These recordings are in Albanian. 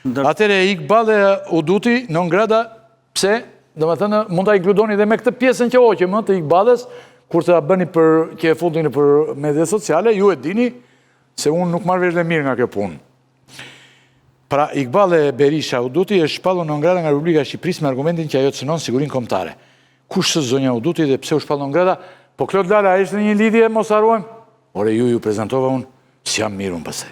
Atëre Iqbal e Uduti non grata pse, domethënë mund ta inkludoni edhe me këtë pjesën që hoqëm të Iqbalës, kur të bëni për që e fundin për mediat sociale, ju e dini se unë nuk marr vesh dhe mirë nga kjo punë. Pra, Iqbal e Berisha Uduti e shpallur non grata nga Republika e Shqipërisë me argumentin që ajo cënon sigurinë kombëtare. Kush është zonja Uduti dhe pse u shpall non grata? Po Klod Lala, a ishte një lidhje, mos harruajmë? Ore, ju prezentova unë, s'jam mirë unë pasaj.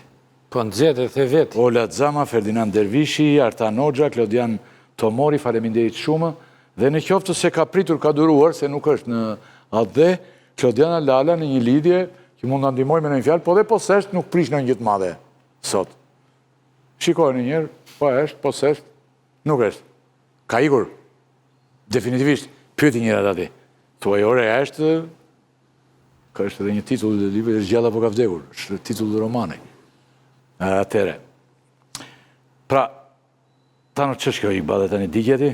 Po nëzjetë e the vetë. Ola Zama, Ferdinand Dervishi, Artan Hoxha, Klodian Tomori, faleminderit shumë, dhe në qoftë se ka pritur, ka duruar, se nuk është në atë dhe, Klodiana Lala në një lidhje, që mund të ndihmoj me në një fjalë, po dhe posesht nuk prish në një gjithë madhe, sot. Shikoj në njerë, po është, posesht, nuk është. Ka ikur, definitivisht, pyeti njërat ati. Thuaj ore, është, ka është edhe një titull dhe libri, është gjalla po ka vdekur, është titull dhe romani. Atere. Pra, ta në qështë kjo Iqbal dhe ta një digjeti?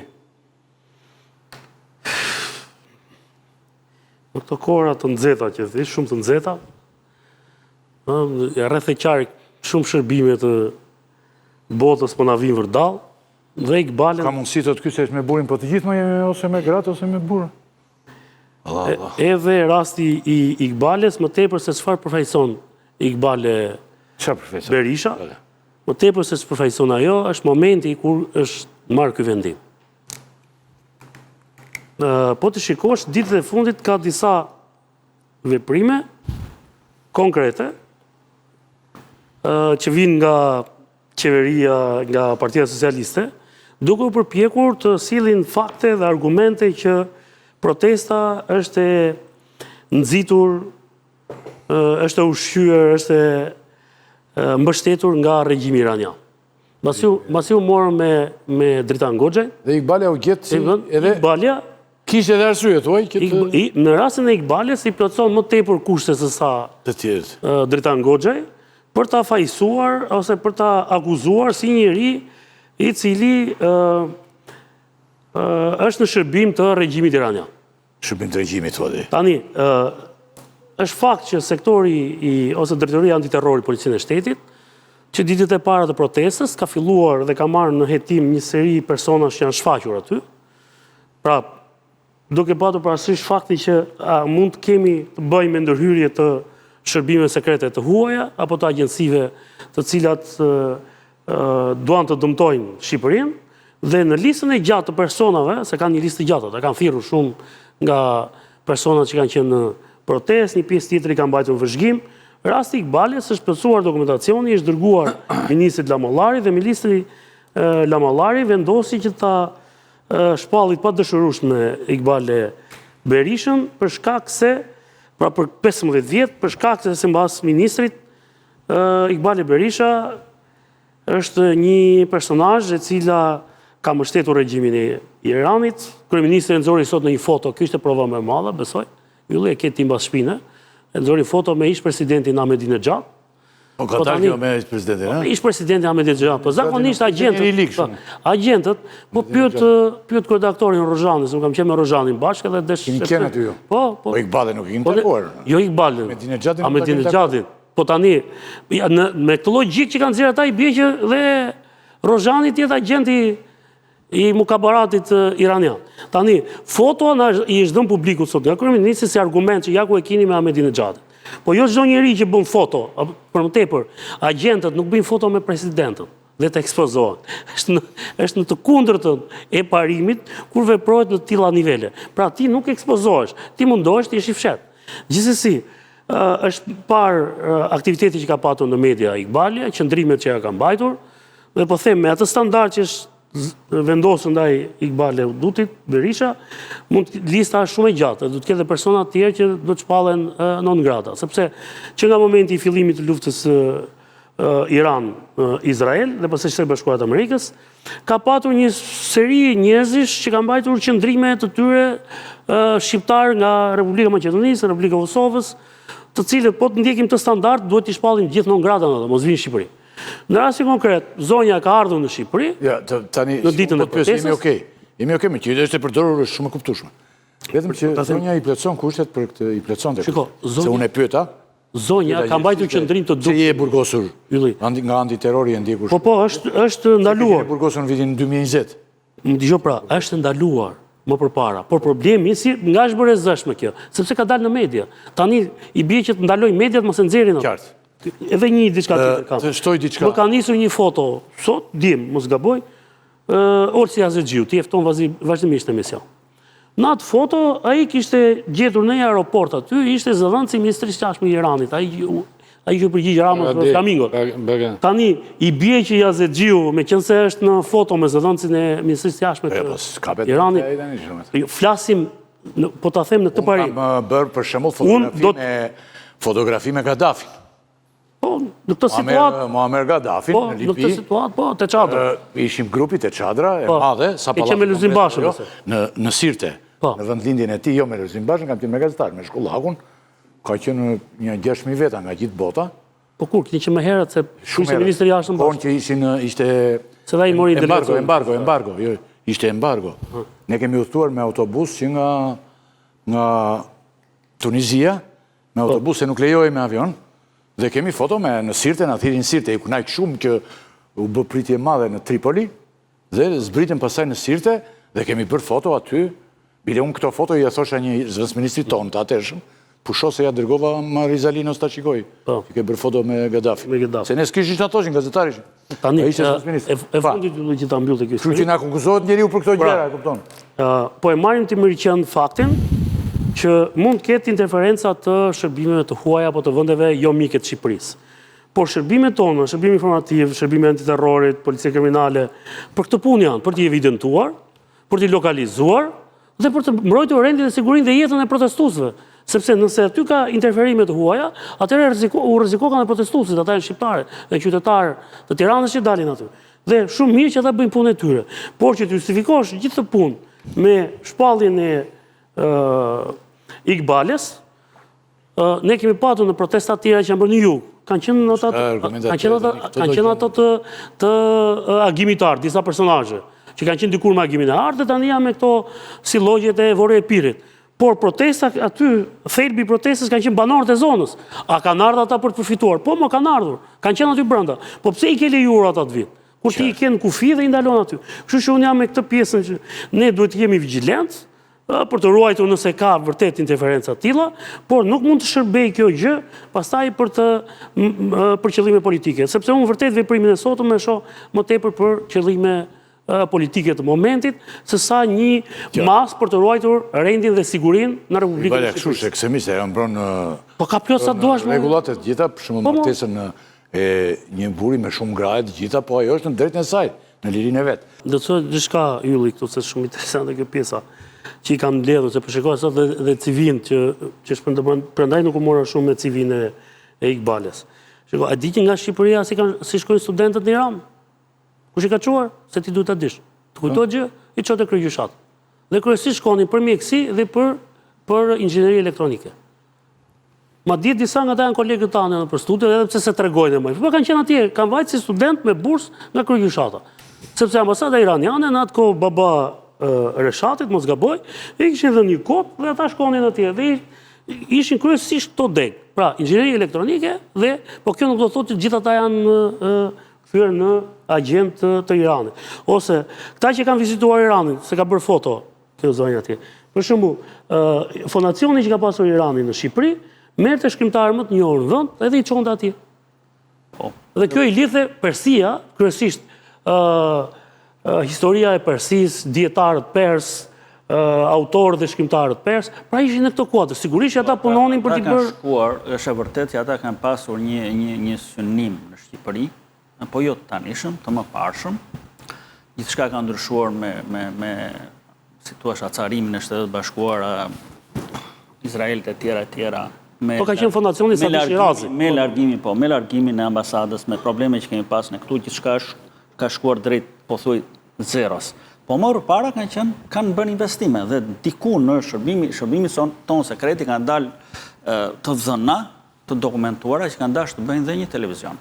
Në këto kohëra të nxehta që thjesht, shumë të nxehta, rreth e qark shumë shërbime të botës po na vinë vërdall, dhe Iqbalën... Ka mundësi të kysesh me burin, po të gjithë më jemi ose me gratë ose me burë. Edhe rasti i Iqbalës, më tepër se çfarë përfaqëson Iqbale Berisha, më tepër se përfaqëson ajo, është momenti kur është marrë ky vendim. Po të shikosh, ditët e fundit ka disa veprime konkrete që vinë nga qeveria, nga Partia Socialiste, duke u përpjekur të sillin fakte dhe argumente që protesta është e nxitur, është e ushqyer, është e mbështetur nga regjimi iranian. Masi u morën me Dritan Goxhaj. Dhe Iqbalja u gjetë si edhe... Iqbalja... Kishte edhe arsye, thuaj? Në rastin e Iqbaljes i plotëson më tepër kushte se sa Dritan Goxhaj, për ta fajsuar ose për ta akuzuar si njëri i cili është në shërbim të regjimit iranian. Shërbim të regjimit, thuaj. Tani, është fakt që sektori ose drejtoria antiterrori Policinë e Shtetit, që ditët e para të protestës, ka filluar dhe ka marrë në hetim një seri personash që janë shfaqur aty. Pra, duke patur parasysh fakti që mund të kemi të bëjmë me ndërhyrje të shërbime sekrete të huaja, apo të agjensive të cilat duan të dëmtojnë Shqipërinë, dhe në listën e gjatë të personave, se kanë një listë gjatë, ata kanë thirrur shumë nga personat që kanë qenë në protestë, një pjesë tjetër i kanë mbajtur në vëzhgim. Rasti Iqbalës është plotësuar dokumentacioni, është dërguar ministrit Lamallari dhe ministri Lamallari vendosi që ta shpallit pa dëshirueshme Iqbale Berishën për shkak se, pra për 15 vjet, për shkak se sipas ministrit Iqbale Berisha është një personazh e cila ka mbështetur regjimin e Iranit. Kryeministri e nxori sot në një foto, kjo ishte prova më e madhe, besoj. Ylli e ke ti mbas shpine. E nxori foto me ish presidentin Ahmadinejad. Po ka dalë kjo me ish presidentin, ha? Ish presidenti Ahmadinejad, po zakonisht agentët, po pyet redaktorin Rozhanin, se nuk kam qenë me Rozhanin bashkë edhe desh. Keni qenë aty ju? Po. Po Iqbalin nuk i keni takuar? Jo Iqbalin. Ahmadinejadin. Po tani, me këtë logjik që kanë nxjerrë ata, i bie që dhe Rozhani tjetë agenti i mukabaratit iranian. Tani, foto i është dhënë publikut sot nga kryeministri si argument që ja ku e keni me Ahmadinejadin. Po jo çdo njeri që bën foto, për më tepër, agjentët nuk bëjnë foto me presidentën dhe të ekspozohen. Është në të kundërtën e parimit kur veprohet në të tilla nivele. Pra ti nuk ekspozohesh, ti mundohesh të jesh i fshet. Gjithsesi, është parë aktiviteti që ka patur në media Iqbalja, qëndrimet që ja ka mbajtur, dhe po them me atë standard që është vendosur ndaj Iqbale Udutit, Berisha, lista është shumë e gjatë, do të ketë persona të tjerë që do të shpallen non grata, sepse që nga momenti i fillimit të luftës Iran-Izrael dhe pastaj Shtetet Bashkuara të Amerikës, ka patur një seri njerëzish që kanë mbajtur qëndrime të tyre shqiptar nga Republika e Maqedonisë, Republika e Kosovës, të cilët po të ndjekim të standard duhet të shpallin gjithë non grata në mos vinë në Shqipëri. Në rastin konkret, zonja ka ardhur në Shqipëri, në ditën e protestës. Jemi okej, me që është e përdorur është shumë e kuptueshme. Vetëm që zonja i plotson kushtet për këtë, i plotson të kështë. Se unë e pyeta, zonja ka mbajtur qendrim të Se dukshëm. je burgosur Ylli. nga antiterrori e ndjekur. Po, është ndaluar. Je burgosur në vitin 2020. Më dëgjoj pra, është ndaluar më përpara. Por problemi si nga është bërë e zëshme kjo, sepse ka dalë në media. Tani i bie që të ndalojnë mediat mos e nxjerrin atë. Qartë. Edhe një diçka tjetër kam. Të shtoj diçka. Më ka nisur një foto sot, mos gaboj, Olsi Azegjiu, ti e fton vazhdimisht në emision. Në atë foto, ai kishte gjetur në një aeroport aty, ishte zëdhënësi i Ministrisë së Jashtme i Iranit. Ai që përgjigj Ramës për Flamingo. Tani, i bie që Azegjiu, me qënëse është në foto me zëdhënësin e Ministrisë së Jashtme të Iranit, flasim, po ta them në këtë parim. Kam bërë për shembull fotografi me Gaddafin. Po, në këtë situatë... Muammar Gaddafin, në Libi. Në këtë situatë, po, të qadra. Ishim grupi të qadra, e madhe, sa e që me Luzim Bashën, në Sirte, në vendlindjen e ti, jo me Luzim Bashën, kam ti me gazetar, me Shkullakun, ka qenë një 6.000 veta nga gjithë bota. Po kur, këni që më herët, se ishte Ministri Jashtëm Bashën. Por që ishte... Se da i mori embargo, ishte embargo. Ne kemi udhëtuar me autobus që nga Tunizia, me autobus se nuk lejoj me avion, dhe kemi foto në Sirte, në athirin Sirte, i kunajk shumë që u bë pritje madhe në Tripoli, dhe zbritën pasaj në Sirte, dhe kemi bërë foto aty, bile unë këto foto i thosha një zëvësministri tonë të atërshëm, pusho se ja dërgova ma Rizalinos të qikoj, që ke bërë foto me Gaddafi. Se ne s'kishin që atoshin, gazetarishin. Tani, e fundit që ta mbyllë të kjo histori. Që na konkuzohet njeriu për këto gjëra, e kupton? Po e marim të mirëqen faktin, që mund ketë interferenca të shërbimeve të huaja apo të vendeve jo mike të Shqipërisë. Por shërbimet tonë, shërbimi informativ, shërbimi antiterrorit, policia kriminale, për këtë punë janë, për t'i evidentuar, për t'i lokalizuar dhe për të mbrojtur rendin e sigurinë dhe jetën e protestuesve. Sepse nëse aty ka interferime të huaja, atëherë u rrezikohen edhe protestuesit, ata janë shqiptarë dhe qytetarë të Tiranës që dalin aty. Dhe shumë mirë që ata bëjnë punën e tyre. Por që të justifikosh gjithë këtë punë me shpalljen e Iqbales, ne kemi patur në protestat tjera që janë bërë në jug. Kanë qenë ato të agimitar, disa personazhe, që kanë qenë dikur me agimin e artë, dhe tani janë me këto si logjet e Vore e Pirit. Por protesta aty, thelbi protestës kanë qenë banorët e zonës. A kanë ardhur ata për të përfituar? Po, më kanë ardhur. Kanë qenë aty brenda. Po pse i ke lejuar ata të vinë? Kur ti i ke në kufi dhe i ndalon aty. Kështu që unë jam me këtë pjesën që ne duhet të jemi vigjilentë për të ruajtur nëse ka vërtet interferenca të tilla, por nuk mund të shërbej kjo gjë pastaj për qëllime politike, sepse unë vërtet veprimin e sotëm e shoh më tepër për qëllime politike të momentit, se sa një mas për të ruajtur rendin dhe sigurinë në Republikën e Shqipërisë. Kështu ekstremistë e mbron po ka plot sa duash me rregullat e gjitha, për shembull martesën e një buri me shumë graje të gjitha, po ajo është në drejtën e saj, në lirinë e vet. Do të thotë diçka ylli këtu, se shumë interesante kjo pjesa që i kam mbledhur, se po shikoj sot dhe civin që prandaj nuk u mora shumë me civin e Iqbales. Shikoj, a di që nga Shqipëria si shkojnë studentët në Iran? Kush i ka çuar? Se ti duhet ta dish. Të kujtohet gjë, i çote kryegjyshat. Dhe kryesisht shkonin për mjekësi dhe për inxhinieri elektronike. Madje disa nga ata janë kolegët tanë për studio, edhe pse se tregojnë më. Po kanë qenë atje, kanë vajtë si student me bursë nga kryegjyshata. Sepse ambasada iraniane në atë kohë baba Reshatit, mos gaboj, e kishin dhënë një kod dhe ata shkonin atje dhe ishin kryesisht këto deg. Pra, inxhinieri elektronike dhe, po kjo nuk do të thotë që gjithë ata janë kthyer në agent të Iranit. Ose këta që kanë vizituar Iranin, se ka bërë foto kjo zonja atje. Për shembull, fondacioni që ka pasur Irani në Shqipëri, merrte shkrimtarë më të njohur në vend edhe i çonte atje. Dhe kjo i lidhe Persia, kryesisht historia e Persisë, dietarët pers, autorët dhe shkrimtarët pers, pra ishin në këto kuadër. Sigurisht ata punonin për t'i bërë. Shkuar, është e vërtet që ata kanë pasur një synim në Shqipëri, po jo të tanishëm, të më parshëm. Gjithçka ka ndryshuar me si thua acarimin e Shtetet Bashkuara, Izraelit e tjera. Po ka qenë fondacioni Sadi Shirazi. Me largimin e ambasadës, me probleme që kemi pas në këtu, gjithçka ka shkuar drejt, po thuj, zeros. Po më përpara kanë bërë investime dhe diku në shërbimi tonë sekreti kanë dalë të dhëna, të dokumentuara që kanë dashur të bëjnë dhe një televizion.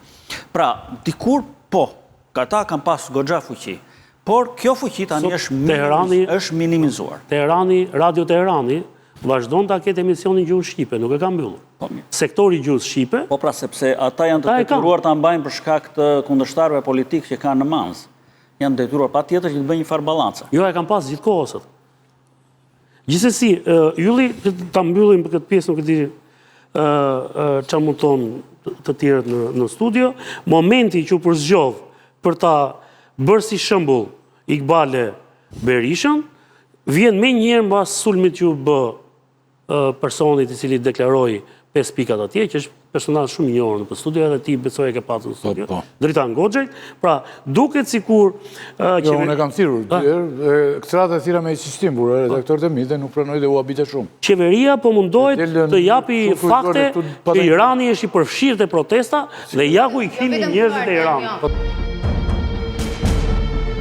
Pra, dikur po, ata kanë pasur goxha fuqi, por kjo fuqi tani është minimizuar. Radio Teherani vazhdon ta ketë emisionin gjuhës shqipe, nuk e ka mbyllur. Sektori i gjuhës shqipe, Po pra sepse ata janë të detyruar ta mbajnë për shkak të kundërshtarëve politikë që kanë në Manz. Janë detyruar patjetër që të bëjnë një farë ballance. jo e kanë pas gjithkohë sot. Gjithsesi, Ylli, ta mbyllim për këtë pjesë, nuk e di çfarë mund thonë të tjerët në studio, momenti që u përzgjodh për ta bërë si shembull Iqbale Berishën, vjen me njëherë mbas sulmit që u bë personit i cili deklaroi 5 pikat atje, që është personazh shumë i njohur në studio, edhe ti besoj e ke pasur në studio. Dritan Goxhaj, pra duket sikur Jo, unë e kam thirrur, këtërat e thira me insistim, por redaktorët e mi dhe nuk pranoj dhe u habite shumë. Qeveria po mundohet të japi fakte që Irani është i përfshirë te protesta dhe ja ku i kthimi njerëzit e Iranit.